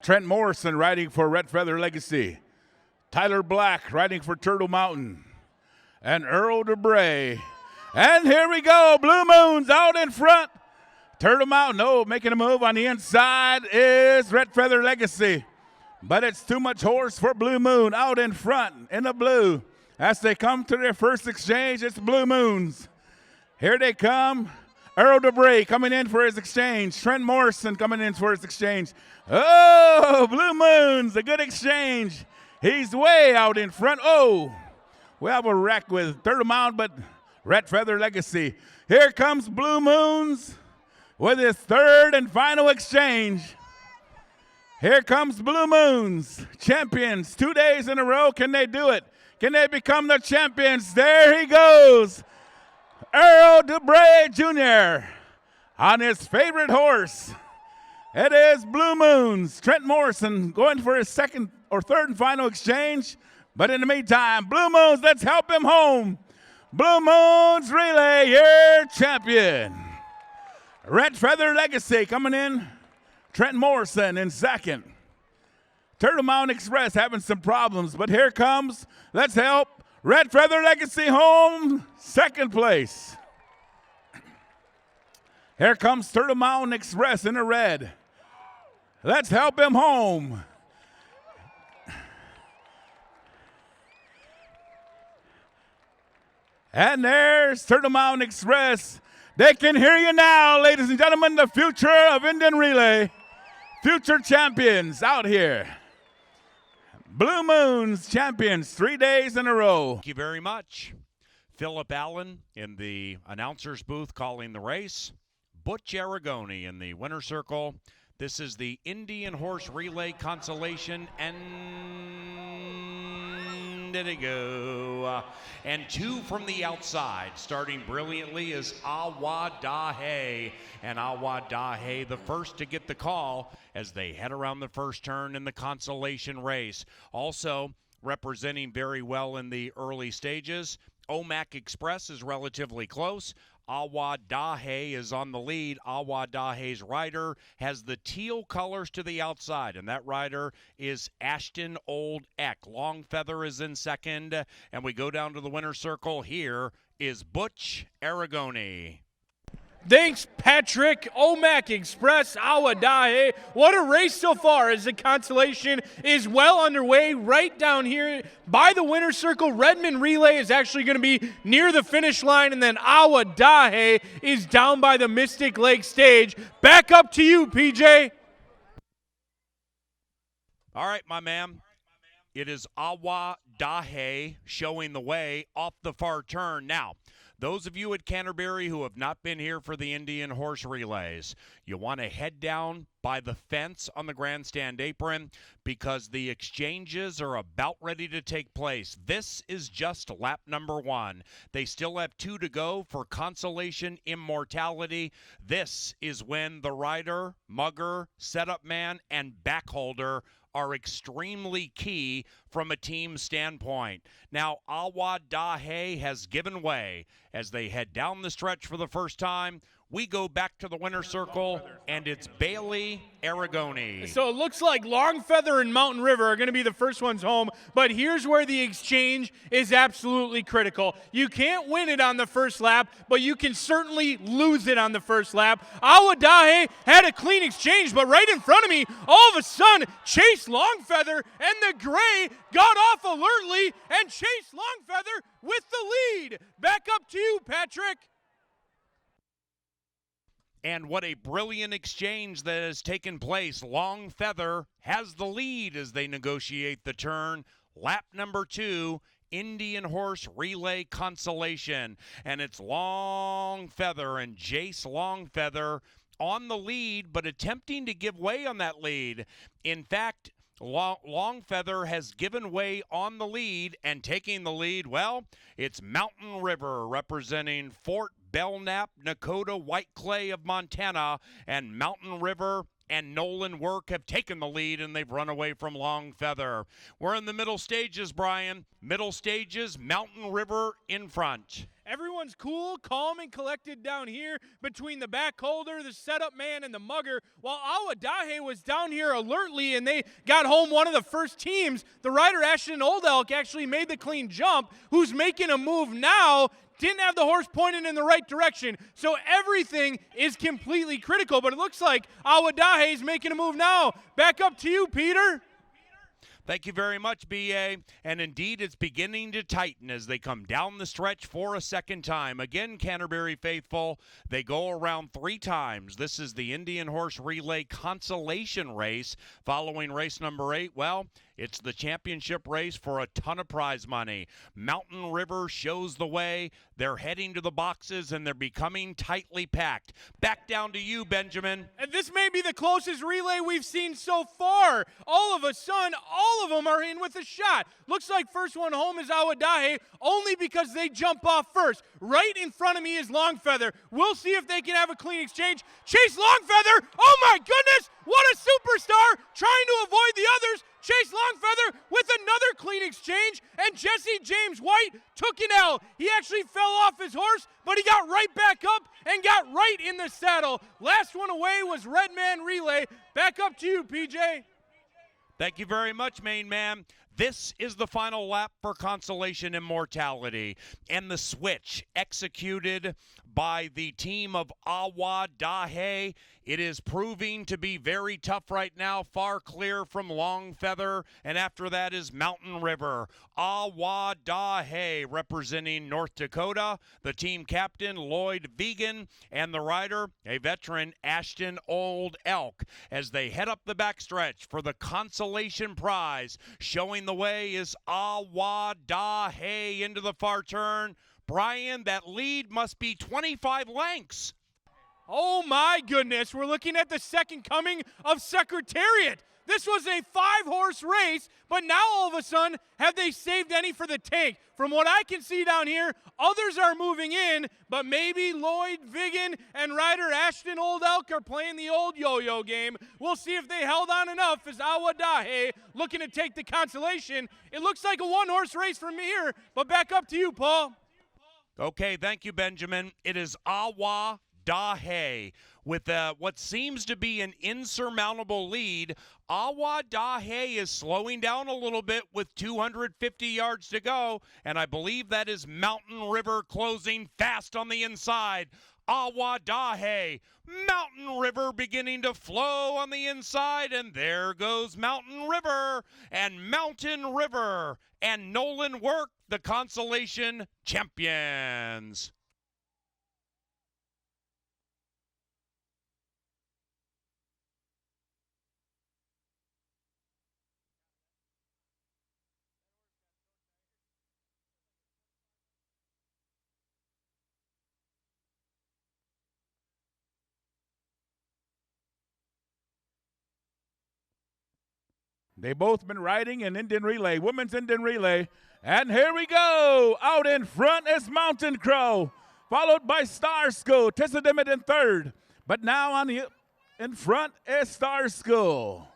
Trent Morrison riding for Red Feather Legacy. Tyler Black riding for Turtle Mountain. And Earl DeBray. And here we go, Blue Moons out in front. Turtle Mountain, making a move on the inside is Red Feather Legacy. But it's too much horse for Blue Moon out in front in the blue. As they come to their first exchange, it's Blue Moons. Here they come. Earl DeBray coming in for his exchange. Trent Morrison coming in for his exchange. Oh, Blue Moons, a good exchange. He's way out in front. Oh, we have a wreck with Turtle Mountain, but Red Feather Legacy. Here comes Blue Moons with his third and final exchange. Here comes Blue Moons, champions 2 days in a row. Can they do it? Can they become the champions? There he goes. Earl DeBray Jr. on his favorite horse. It is Blue Moons. Trent Morrison going for his second or third and final exchange. But in the meantime, Blue Moons, let's help him home. Blue Moons Relay, your champion. Red Feather Legacy coming in. Trent Morrison in second. Turtle Mountain Express having some problems, but here comes, let's help, Red Feather Legacy home, second place. Here comes Turtle Mountain Express in the red. Let's help him home. And there's Turtle Mountain Express. They can hear you now, ladies and gentlemen, the future of Indian Relay. Future champions out here. Blue Moons champions 3 days in a row. Thank you very much. Philip Allen in the announcer's booth calling the race. Butch Aragoni in the winner's circle. This is the Indian Horse Relay Consolation, and did it go? And two from the outside, starting brilliantly, is Awadahe. And Awadahe, the first to get the call as they head around the first turn in the consolation race. Also representing very well in the early stages, Omac Express is relatively close. Awadahe is on the lead. Awadahe's rider has the teal colors to the outside, and that rider is Ashton Old Eck. Long Feather is in second, and we go down to the winner's circle. Here is Butch Aragoni. Thanks, Patrick. Omac Express, Awadahe. What a race so far as the consolation is well underway right down here by the winner's circle. Redmond Relay is actually going to be near the finish line, and then Awadahe is down by the Mystic Lake stage. Back up to you, PJ. All right, my man. It is Awadahe showing the way off the far turn. Now, those of you at Canterbury who have not been here for the Indian Horse Relays, you want to head down by the fence on the grandstand apron because the exchanges are about ready to take place. This is just lap number one. They still have two to go for Consolation Immortality. This is when the rider, mugger, setup man, and backholder are extremely key from a team standpoint. Now, Awadahe has given way as they head down the stretch for the first time. We go back to the winner's circle, and it's Bailey Aragoni. So it looks like Long Feather and Mountain River are going to be the first ones home, but here's where the exchange is absolutely critical. You can't win it on the first lap, but you can certainly lose it on the first lap. Awadahe had a clean exchange, but right in front of me, all of a sudden, Chase Longfeather and the gray got off alertly, and Chase Longfeather with the lead. Back up to you, Patrick. And what a brilliant exchange that has taken place. Long Feather has the lead as they negotiate the turn. Lap number two, Indian Horse Relay Consolation. And it's Long Feather and Jace Longfeather on the lead, but attempting to give way on that lead. In fact, Longfeather has given way on the lead, and taking the lead, well, it's Mountain River representing Fort Belknap, Nakota White Clay of Montana, and Mountain River and Nolan Work have taken the lead, and they've run away from Long Feather. We're in the middle stages, Brian. Middle stages, Mountain River in front. Everyone's cool, calm, and collected down here between the back holder, the setup man, and the mugger, while Awadahe was down here alertly, and they got home one of the first teams. The rider, Ashton Old Elk, actually made the clean jump, who's making a move now. Didn't have the horse pointed in the right direction, so everything is completely critical, but it looks like Awadahe is making a move now. Back up to you, Peter. Thank you very much, B.A. And indeed, it's beginning to tighten as they come down the stretch for a second time. Again, Canterbury faithful, they go around 3 times. This is the Indian Horse Relay Consolation Race. Following race number 8, well, it's the championship race for a ton of prize money. Mountain River shows the way. They're heading to the boxes, and they're becoming tightly packed. Back down to you, Benjamin. And this may be the closest relay we've seen so far. All of a sudden, all of them are in with a shot. Looks like first one home is Awadahe, only because they jump off first. Right in front of me is Longfeather. We'll see if they can have a clean exchange. Chase Longfeather, oh my goodness, what a superstar, trying to avoid the others. Chase Longfeather with another clean exchange, and Jesse James White took an L. He actually fell off his horse, but he got right back up and got right in the saddle. Last one away was Redman Relay. Back up to you, PJ. Thank you very much, main man. This is the final lap for Consolation Immortality, and the switch executed by the team of Awadahe. It is proving to be very tough right now, far clear from Long Feather, and after that is Mountain River. Awadahe representing North Dakota, the team captain Lloyd Vegan, and the rider, a veteran, Ashton Old Elk, as they head up the backstretch for the consolation prize. Showing the way is Awadahe into the far turn. Brian, that lead must be 25 lengths. Oh my goodness, we're looking at the second coming of Secretariat. This was a 5-horse race, but now all of a sudden, have they saved any for the tank? From what I can see down here, others are moving in, but maybe Lloyd Vigan and rider Ashton Old Elk are playing the old yo-yo game. We'll see if they held on enough as Awadahe looking to take the consolation. It looks like a 1-horse race from here, but back up to you, Paul. Okay, thank you, Benjamin. It is Awadahe with what seems to be an insurmountable lead. Awadahe is slowing down a little bit with 250 yards to go, and I believe that is Mountain River closing fast on the inside. Awadahe, Mountain River beginning to flow on the inside, and there goes Mountain River and Nolan Work, the consolation champions. They both been riding in Indian Relay, women's Indian Relay. And here we go. Out in front is Mountain Crow, followed by Star School, Tissadimit in third. But now in front is Star School.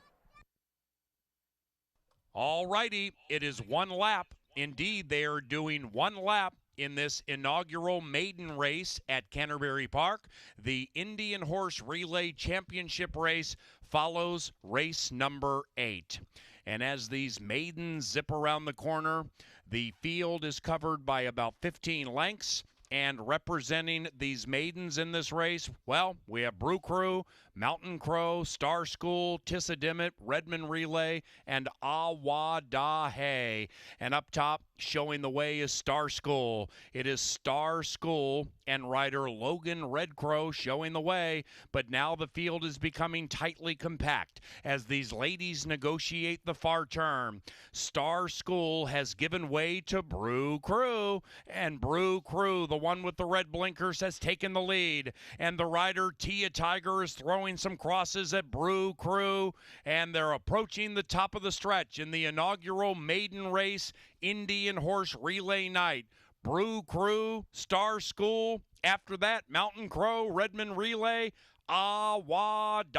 All righty, it is 1 lap. Indeed, they are doing 1 lap in this inaugural maiden race at Canterbury Park. The Indian Horse Relay Championship race follows race number 8. And as these maidens zip around the corner, the field is covered by about 15 lengths. And representing these maidens in this race, well, we have Brew Crew, Mountain Crow, Star School, Tissadimit, Redmond Relay, and Awadahe. And up top, showing the way is Star School. It is Star School and rider Logan Red Crow showing the way, but now the field is becoming tightly compact as these ladies negotiate the far turn. Star School has given way to Brew Crew, and Brew Crew, the one with the red blinkers, has taken the lead, and the rider Tia Tiger is throwing some crosses at Brew Crew, and they're approaching the top of the stretch in the inaugural maiden race Indian Horse Relay Night. Brew Crew, Star School, after that Mountain Crow, Redmond Relay, Awadahe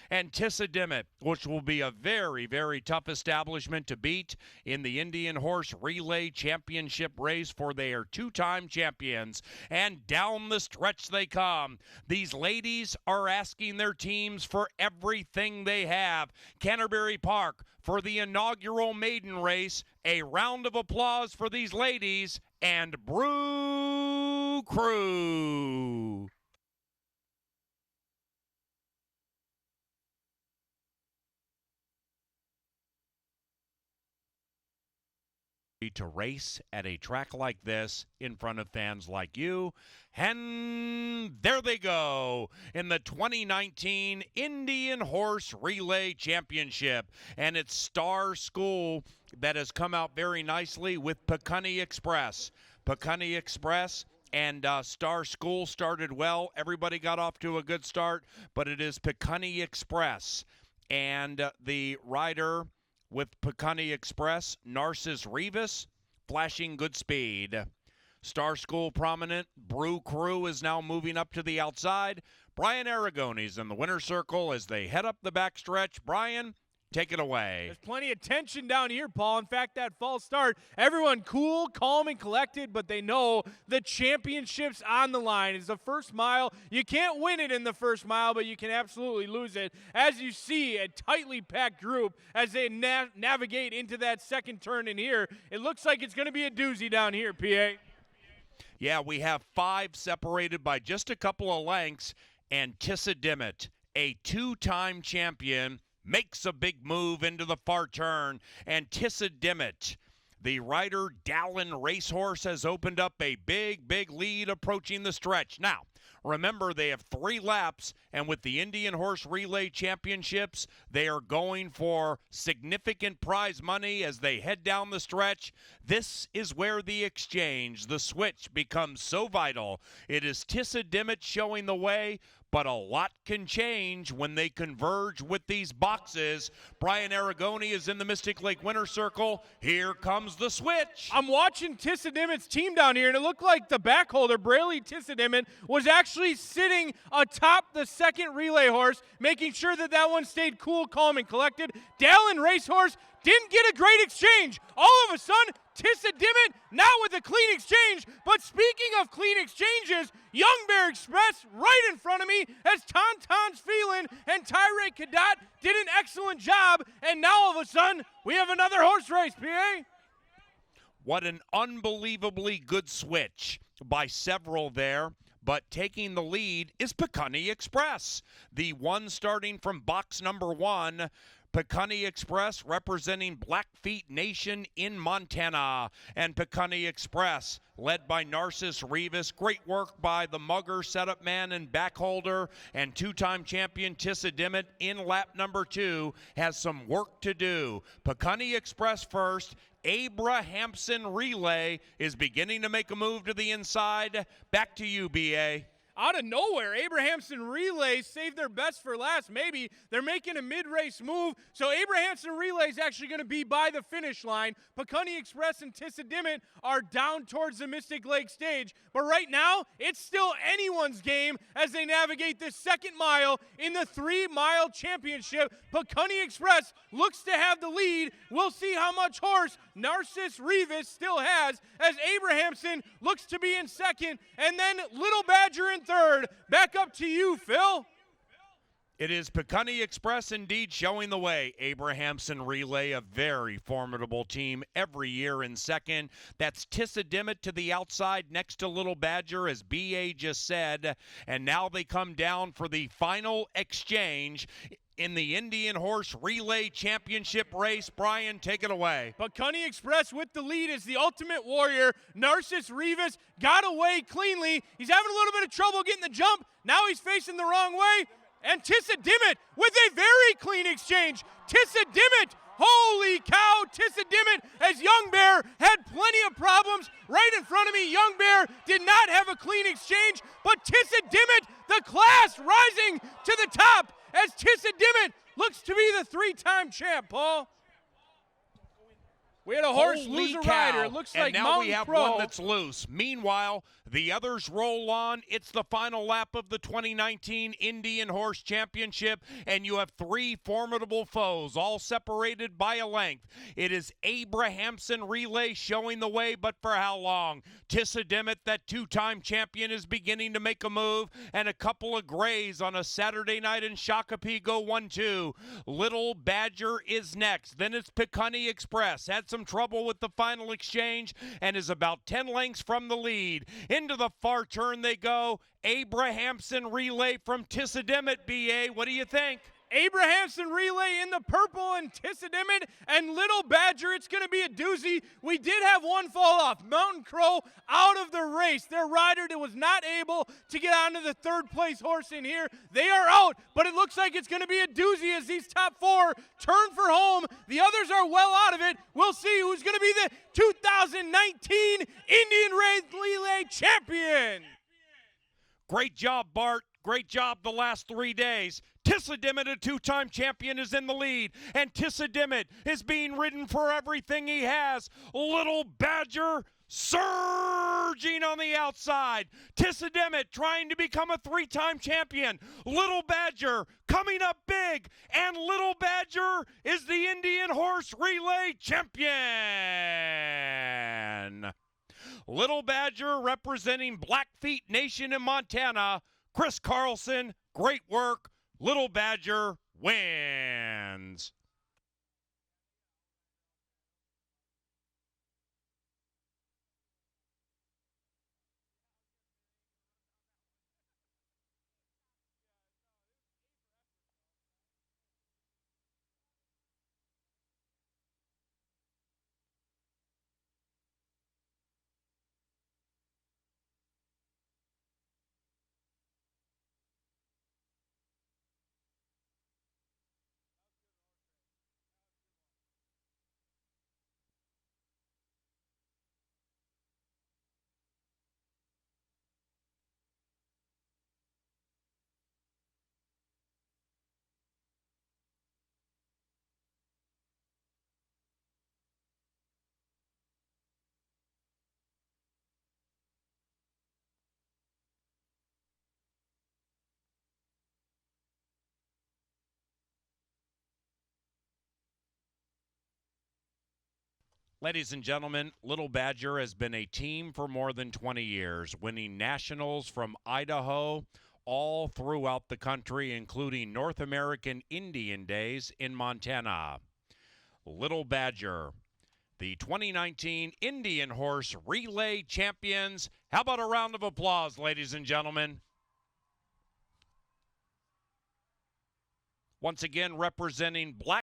and Tissadimit, which will be a very, very tough establishment to beat in the Indian Horse Relay Championship race, for they are two-time champions. And down the stretch they come. These ladies are asking their teams for everything they have. Canterbury Park for the inaugural maiden race. A round of applause for these ladies and Brew Crew. To race at a track like this in front of fans like you. And there they go in the 2019 Indian Horse Relay Championship. And it's Star School that has come out very nicely with Pecunny Express. Pecunny Express and Star School started well. Everybody got off to a good start, but it is Pecunny Express. And the rider with Pecunny Express, Narcissus Rivas, flashing good speed. Star School prominent, Brew Crew is now moving up to the outside. Brian Aragone's in the winner's circle as they head up the backstretch. Brian, take it away. There's plenty of tension down here, Paul. In fact, that false start, everyone cool, calm, and collected, but they know the championship's on the line. It's the first mile. You can't win it in the first mile, but you can absolutely lose it. As you see, a tightly packed group as they navigate into that second turn in here. It looks like it's going to be a doozy down here, PA. Yeah, we have 5 separated by just a couple of lengths, and Tissadimit, a two-time champion, makes a big move into the far turn, and Tissadimit, the rider Dallin Racehorse, has opened up a big, big lead approaching the stretch. Now, remember, they have 3 laps, and with the Indian Horse Relay Championships, they are going for significant prize money as they head down the stretch. This is where the exchange, the switch, becomes so vital. It is Tissadimit showing the way, but a lot can change when they converge with these boxes. Brian Aragone is in the Mystic Lake winner's circle. Here comes the switch. I'm watching Tissadimit's team down here, and it looked like the back holder, Braley Tissadimit, was actually sitting atop the second relay horse, making sure that that one stayed cool, calm, and collected. Dallin Racehorse didn't get a great exchange. All of a sudden, Tissadimit now with a clean exchange. But speaking of clean exchanges, Young Bear Express right in front of me as Tauntaun's Feeling and Tyree Cadet did an excellent job. And now all of a sudden, we have another horse race, PA. What an unbelievably good switch by several there. But taking the lead is Pecunny Express, the one starting from box number 1. Pecunny Express representing Blackfeet Nation in Montana. And Pecunny Express led by Narcissus Rivas. Great work by the mugger, setup man, and backholder. And two-time champion Tissadimit in lap number 2 has some work to do. Pecunny Express first. Abrahamson Relay is beginning to make a move to the inside. Back to you, B.A. Out of nowhere, Abrahamson Relay saved their best for last. Maybe they're making a mid-race move. So Abrahamson Relay is actually going to be by the finish line. Pecunny Express and Tissadimit are down towards the Mystic Lake stage. But right now, it's still anyone's game as they navigate this second mile in the 3-mile championship. Pecunny Express looks to have the lead. We'll see how much horse Narcissus Rivas still has as Abrahamson looks to be in second, and then Little Badger in third. Back up to you, Phil. It is Pecunny Express indeed showing the way. Abrahamson Relay, a very formidable team every year in second. That's Tissadimit to the outside next to Little Badger, as B.A. just said. And now they come down for the final exchange in the Indian Horse Relay Championship race. Brian, take it away. Pecunny Express with the lead is the ultimate warrior. Narcissus Rivas got away cleanly. He's having a little bit of trouble getting the jump. Now he's facing the wrong way. And Tissadimit with a very clean exchange. Tissadimit, holy cow, Tissadimit, as Young Bear had plenty of problems right in front of me. Young Bear did not have a clean exchange, but Tissadimit, the class rising to the top as Tissadimit looks to be the 3-time champ, Paul. We had a horse Holy lose a cow. rider. It looks and like now Mountain we have Crow. one that's loose. Meanwhile, the others roll on. It's the final lap of the 2019 Indian Horse Championship, and you have three formidable foes, all separated by a length. It is Abrahamson Relay showing the way, but for how long? Tissa Dimmitt, that two-time champion, is beginning to make a move, and a couple of grays on a Saturday night in Shakopee go 1-2. Little Badger is next. Then it's Piconny Express. Had some trouble with the final exchange and is about 10 lengths from the lead. Into the far turn they go. Abrahamson Relay from Tissa Dimmitt, BA. What do you think? Abrahamson Relay in the purple and Tissa Dimmitt and Little Badger. It's going to be a doozy. We did have one fall off. Mountain Crow out of the race. Their rider was not able to get onto the third place horse in here. They are out, but it looks like it's going to be a doozy as these top four turn for home. The others are well out of it. We'll see who's going to be the 2019 Indian Relay champion. Great job, Bart. Great job the last 3 days. Tissa Dimmitt, a two-time champion, is in the lead, and Tissa Dimmitt is being ridden for everything he has. Little Badger surging on the outside. Tissa Dimmitt trying to become a three-time champion. Little Badger coming up big, and Little Badger is the Indian Horse Relay champion. Little Badger representing Blackfeet Nation in Montana. Chris Carlson, great work. Little Badger wins. Ladies and gentlemen, Little Badger has been a team for more than 20 years, winning nationals from Idaho all throughout the country, including North American Indian Days in Montana. Little Badger, the 2019 Indian Horse Relay champions. How about a round of applause, ladies and gentlemen? Once again, representing Black